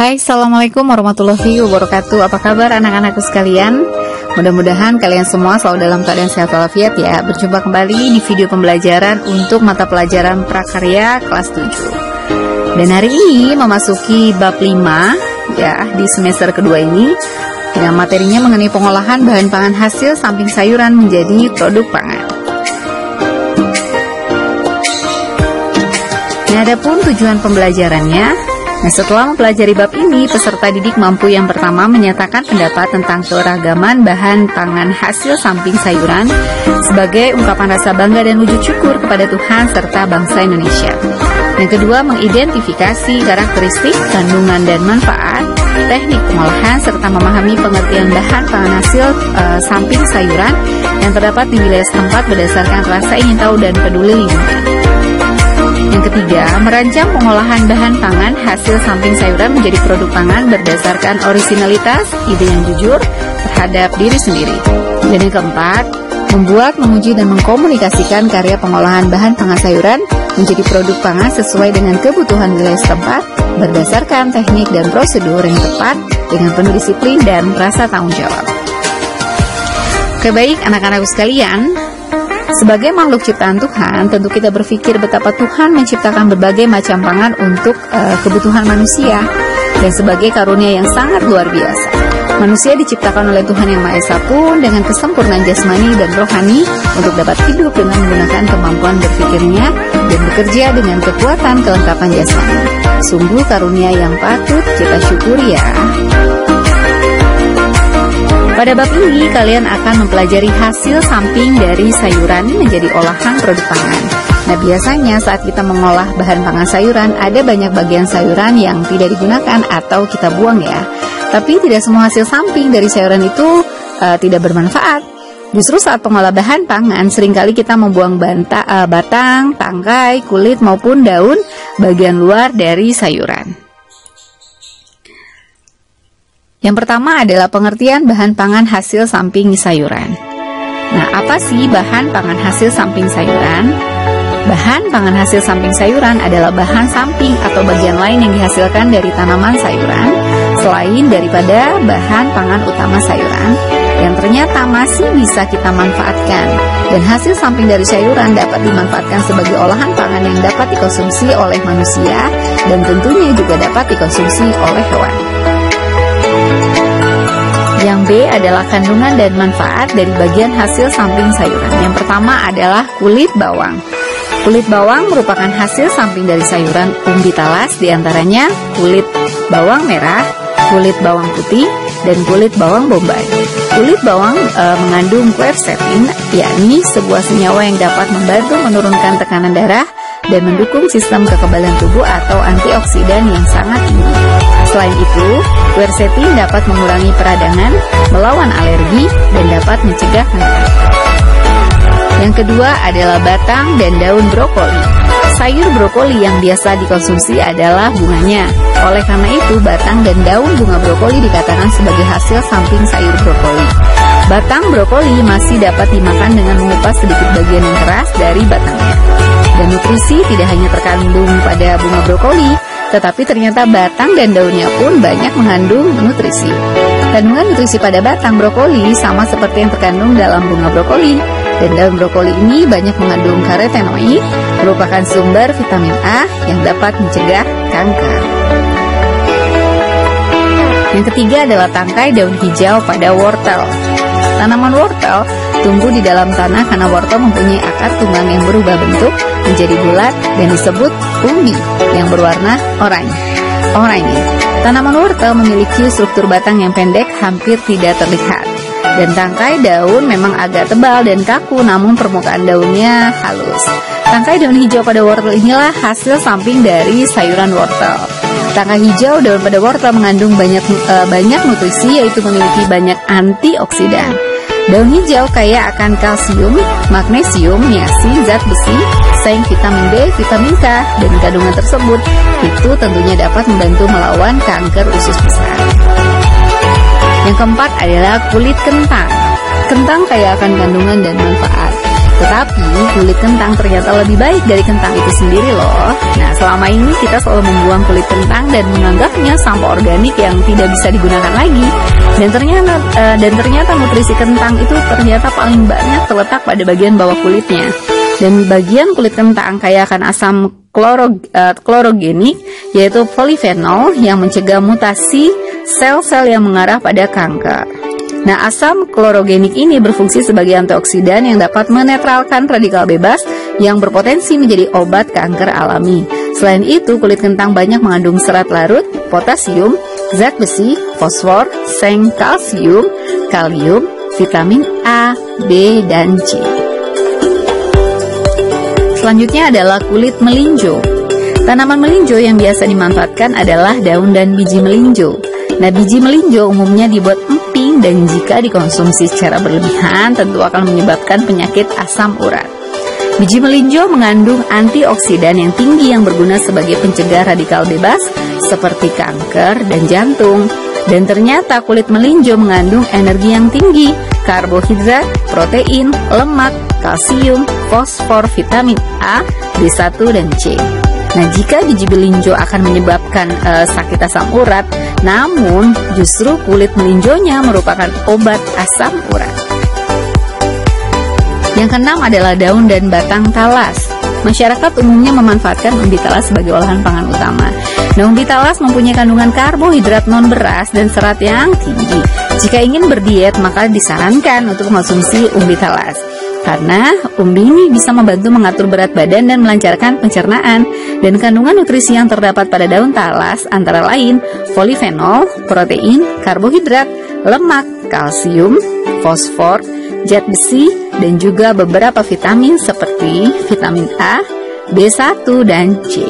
Hai, Assalamualaikum warahmatullahi wabarakatuh. Apa kabar anak-anakku sekalian? Mudah-mudahan kalian semua selalu dalam keadaan sehat walafiat ya. Berjumpa kembali di video pembelajaran untuk mata pelajaran prakarya kelas 7. Dan hari ini memasuki bab 5 ya di semester kedua ini, dengan materinya mengenai pengolahan bahan pangan hasil samping sayuran menjadi produk pangan. Nah, adapun tujuan pembelajarannya, setelah mempelajari bab ini, peserta didik mampu yang pertama menyatakan pendapat tentang keragaman bahan pangan hasil samping sayuran sebagai ungkapan rasa bangga dan wujud syukur kepada Tuhan serta bangsa Indonesia. Yang kedua, mengidentifikasi karakteristik, kandungan dan manfaat, teknik pengolahan, serta memahami pengertian bahan pangan hasil samping sayuran yang terdapat di wilayah setempat berdasarkan rasa ingin tahu dan peduli lingkungan. Yang ketiga, merancang pengolahan bahan pangan hasil samping sayuran menjadi produk pangan berdasarkan orisinalitas, ide yang jujur terhadap diri sendiri. Dan yang keempat, membuat, menguji, dan mengkomunikasikan karya pengolahan bahan pangan sayuran menjadi produk pangan sesuai dengan kebutuhan wilayah setempat berdasarkan teknik dan prosedur yang tepat dengan penuh disiplin dan rasa tanggung jawab. Oke, baik anak-anakku sekalian, sebagai makhluk ciptaan Tuhan, tentu kita berpikir betapa Tuhan menciptakan berbagai macam pangan untuk kebutuhan manusia, dan sebagai karunia yang sangat luar biasa. Manusia diciptakan oleh Tuhan Yang Maha Esa pun dengan kesempurnaan jasmani dan rohani untuk dapat hidup dengan menggunakan kemampuan berpikirnya dan bekerja dengan kekuatan kelengkapan jasmani. Sungguh karunia yang patut kita syukuri ya. Pada bab ini, kalian akan mempelajari hasil samping dari sayuran menjadi olahan produk pangan. Nah, biasanya saat kita mengolah bahan pangan sayuran, ada banyak bagian sayuran yang tidak digunakan atau kita buang ya. Tapi tidak semua hasil samping dari sayuran itu tidak bermanfaat. Justru saat pengolah bahan pangan, seringkali kita membuang batang, tangkai, kulit maupun daun bagian luar dari sayuran. Yang pertama adalah pengertian bahan pangan hasil samping sayuran. Nah, apa sih bahan pangan hasil samping sayuran? Bahan pangan hasil samping sayuran adalah bahan samping atau bagian lain yang dihasilkan dari tanaman sayuran selain daripada bahan pangan utama sayuran yang ternyata masih bisa kita manfaatkan. Dan hasil samping dari sayuran dapat dimanfaatkan sebagai olahan pangan yang dapat dikonsumsi oleh manusia dan tentunya juga dapat dikonsumsi oleh hewan. Yang B adalah kandungan dan manfaat dari bagian hasil samping sayuran. Yang pertama adalah kulit bawang. Kulit bawang merupakan hasil samping dari sayuran umbi talas, diantaranya kulit bawang merah, kulit bawang putih, dan kulit bawang bombay. Kulit bawang mengandung quercetin, yakni sebuah senyawa yang dapat membantu menurunkan tekanan darah dan mendukung sistem kekebalan tubuh atau antioksidan yang sangat tinggi. Selain itu, quercetin dapat mengurangi peradangan, melawan alergi, dan dapat mencegah kanker. Yang kedua adalah batang dan daun brokoli. Sayur brokoli yang biasa dikonsumsi adalah bunganya. Oleh karena itu, batang dan daun bunga brokoli dikatakan sebagai hasil samping sayur brokoli. Batang brokoli masih dapat dimakan dengan mengupas sedikit bagian yang keras dari batangnya. Dan nutrisi tidak hanya terkandung pada bunga brokoli, tetapi ternyata batang dan daunnya pun banyak mengandung nutrisi. Kandungan nutrisi pada batang brokoli sama seperti yang terkandung dalam bunga brokoli. Dan daun brokoli ini banyak mengandung karotenoid, merupakan sumber vitamin A yang dapat mencegah kanker. Yang ketiga adalah tangkai daun hijau pada wortel. Tanaman wortel tumbuh di dalam tanah karena wortel mempunyai akar tunggang yang berubah bentuk menjadi bulat dan disebut umbi yang berwarna oranye. Tanaman wortel memiliki struktur batang yang pendek, hampir tidak terlihat. Dan tangkai daun memang agak tebal dan kaku, namun permukaan daunnya halus. Tangkai daun hijau pada wortel inilah hasil samping dari sayuran wortel. Tangkai hijau daun pada wortel mengandung banyak nutrisi, yaitu memiliki banyak antioksidan. Daun hijau kaya akan kalsium, magnesium, niacin, zat besi, zinc, vitamin B, vitamin K, dan kandungan tersebut itu tentunya dapat membantu melawan kanker usus besar. Yang keempat adalah kulit kentang. Kentang kaya akan kandungan dan manfaat. Tetapi kulit kentang ternyata lebih baik dari kentang itu sendiri loh. Nah, selama ini kita selalu membuang kulit kentang dan menganggapnya sampah organik yang tidak bisa digunakan lagi. Dan ternyata nutrisi kentang itu ternyata paling banyak terletak pada bagian bawah kulitnya. Dan bagian kulit kentang kaya akan asam klorogenik, yaitu polifenol yang mencegah mutasi sel-sel yang mengarah pada kanker. Nah, asam klorogenik ini berfungsi sebagai antioksidan yang dapat menetralkan radikal bebas yang berpotensi menjadi obat kanker alami. Selain itu, kulit kentang banyak mengandung serat larut, potasium, zat besi, fosfor, seng, kalsium, kalium, vitamin A, B, dan C. Selanjutnya adalah kulit melinjo. Tanaman melinjo yang biasa dimanfaatkan adalah daun dan biji melinjo. Nah, biji melinjo umumnya dibuat emping dan jika dikonsumsi secara berlebihan tentu akan menyebabkan penyakit asam urat. Biji melinjo mengandung antioksidan yang tinggi yang berguna sebagai pencegah radikal bebas seperti kanker dan jantung. Dan ternyata kulit melinjo mengandung energi yang tinggi, karbohidrat, protein, lemak, kalsium, fosfor, vitamin A, B1, dan C. Nah, jika biji melinjo akan menyebabkan sakit asam urat, namun justru kulit melinjonya merupakan obat asam urat. Yang keenam adalah daun dan batang talas. Masyarakat umumnya memanfaatkan umbi talas sebagai olahan pangan utama. Nah, umbi talas mempunyai kandungan karbohidrat non-beras dan serat yang tinggi. Jika ingin berdiet, maka disarankan untuk mengonsumsi umbi talas. Karena umbi ini bisa membantu mengatur berat badan dan melancarkan pencernaan. Dan kandungan nutrisi yang terdapat pada daun talas antara lain polifenol, protein, karbohidrat, lemak, kalsium, fosfor, zat besi, dan juga beberapa vitamin seperti vitamin A, B1, dan C.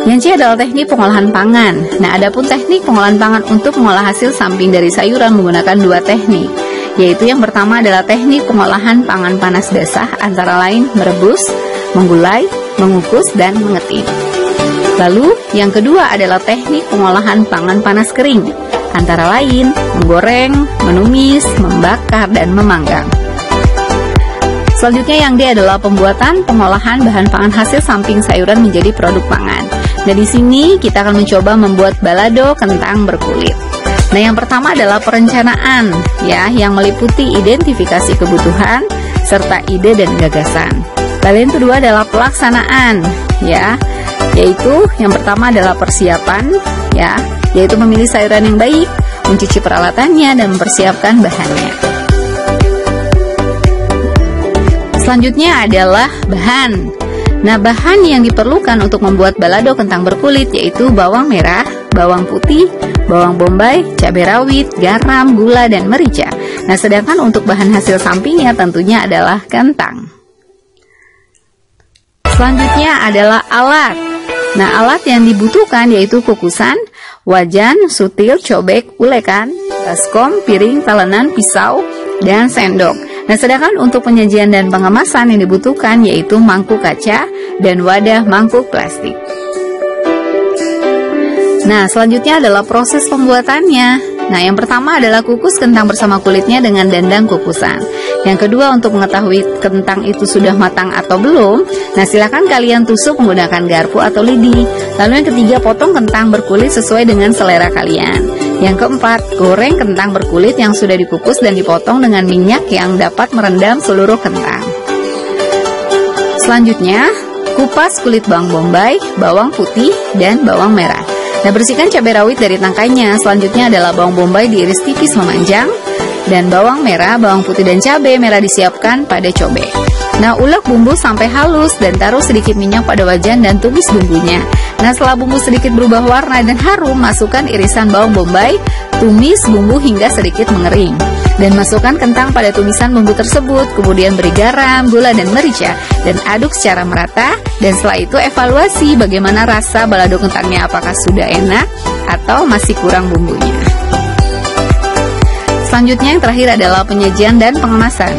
Yang C adalah teknik pengolahan pangan. Nah, adapun teknik pengolahan pangan untuk mengolah hasil samping dari sayuran menggunakan dua teknik, yaitu yang pertama adalah teknik pengolahan pangan panas basah antara lain merebus, menggulai, mengukus, dan mengetim. Lalu yang kedua adalah teknik pengolahan pangan panas kering antara lain menggoreng, menumis, membakar, dan memanggang. Selanjutnya yang D adalah pembuatan pengolahan bahan pangan hasil samping sayuran menjadi produk pangan. Dan di sini kita akan mencoba membuat balado kentang berkulit. Nah, yang pertama adalah perencanaan ya, yang meliputi identifikasi kebutuhan serta ide dan gagasan. Lalu yang kedua adalah pelaksanaan ya, yaitu yang pertama adalah persiapan ya, yaitu memilih sayuran yang baik, mencuci peralatannya, dan mempersiapkan bahannya. Selanjutnya adalah bahan. Nah, bahan yang diperlukan untuk membuat balado kentang berkulit yaitu bawang merah, bawang putih, bawang bombay, cabai rawit, garam, gula, dan merica. Nah, sedangkan untuk bahan hasil sampingnya tentunya adalah kentang. Selanjutnya adalah alat. Nah, alat yang dibutuhkan yaitu kukusan, wajan, sutil, cobek, ulekan, baskom, piring, talenan, pisau, dan sendok. Nah, sedangkan untuk penyajian dan pengemasan yang dibutuhkan yaitu mangkuk kaca dan wadah mangkuk plastik. Nah, selanjutnya adalah proses pembuatannya. Nah, yang pertama adalah kukus kentang bersama kulitnya dengan dandang kukusan. Yang kedua, untuk mengetahui kentang itu sudah matang atau belum, nah silakan kalian tusuk menggunakan garpu atau lidi. Lalu yang ketiga, potong kentang berkulit sesuai dengan selera kalian. Yang keempat, goreng kentang berkulit yang sudah dikukus dan dipotong dengan minyak yang dapat merendam seluruh kentang. Selanjutnya, kupas kulit bawang bombay, bawang putih, dan bawang merah. Nah, bersihkan cabai rawit dari tangkainya. Selanjutnya adalah bawang bombay diiris tipis memanjang, dan bawang merah, bawang putih, dan cabai merah disiapkan pada cobek. Nah, ulek bumbu sampai halus dan taruh sedikit minyak pada wajan dan tumis bumbunya. Nah, setelah bumbu sedikit berubah warna dan harum, masukkan irisan bawang bombay, tumis bumbu hingga sedikit mengering. Dan masukkan kentang pada tumisan bumbu tersebut, kemudian beri garam, gula, dan merica, dan aduk secara merata. Dan setelah itu evaluasi bagaimana rasa balado kentangnya, apakah sudah enak atau masih kurang bumbunya. Selanjutnya yang terakhir adalah penyajian dan pengemasan.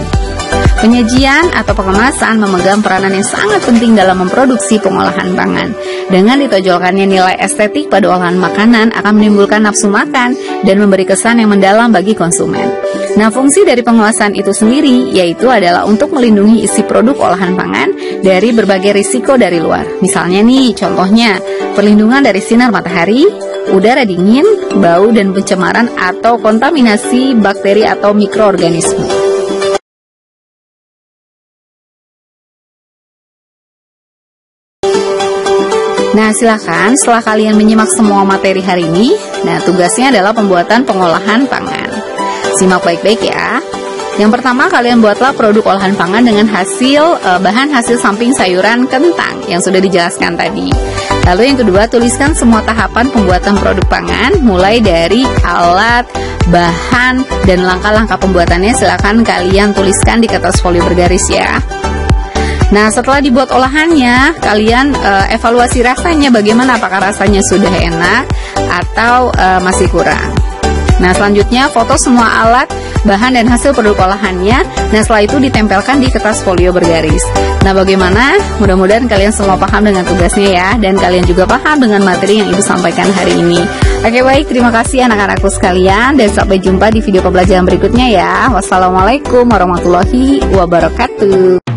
Penyajian atau pengemasan memegang peranan yang sangat penting dalam memproduksi pengolahan pangan. Dengan ditonjolkannya nilai estetik pada olahan makanan akan menimbulkan nafsu makan dan memberi kesan yang mendalam bagi konsumen. Nah, fungsi dari pengawasan itu sendiri yaitu adalah untuk melindungi isi produk olahan pangan dari berbagai risiko dari luar. Misalnya nih, contohnya perlindungan dari sinar matahari, udara dingin, bau dan pencemaran atau kontaminasi bakteri atau mikroorganisme. Nah, silakan setelah kalian menyimak semua materi hari ini, nah tugasnya adalah pembuatan pengolahan pangan. Simak baik-baik ya. Yang pertama, kalian buatlah produk olahan pangan dengan bahan hasil samping sayuran kentang yang sudah dijelaskan tadi. Lalu yang kedua, tuliskan semua tahapan pembuatan produk pangan, mulai dari alat, bahan, dan langkah-langkah pembuatannya. Silakan kalian tuliskan di kertas folio bergaris ya. Nah, setelah dibuat olahannya, kalian evaluasi rasanya bagaimana, apakah rasanya sudah enak atau masih kurang. Nah, selanjutnya foto semua alat, bahan, dan hasil produk olahannya. Nah, setelah itu ditempelkan di kertas folio bergaris. Nah, bagaimana? Mudah-mudahan kalian semua paham dengan tugasnya ya, dan kalian juga paham dengan materi yang Ibu sampaikan hari ini. Oke, baik, terima kasih anak-anakku sekalian, dan sampai jumpa di video pembelajaran berikutnya ya. Wassalamualaikum warahmatullahi wabarakatuh.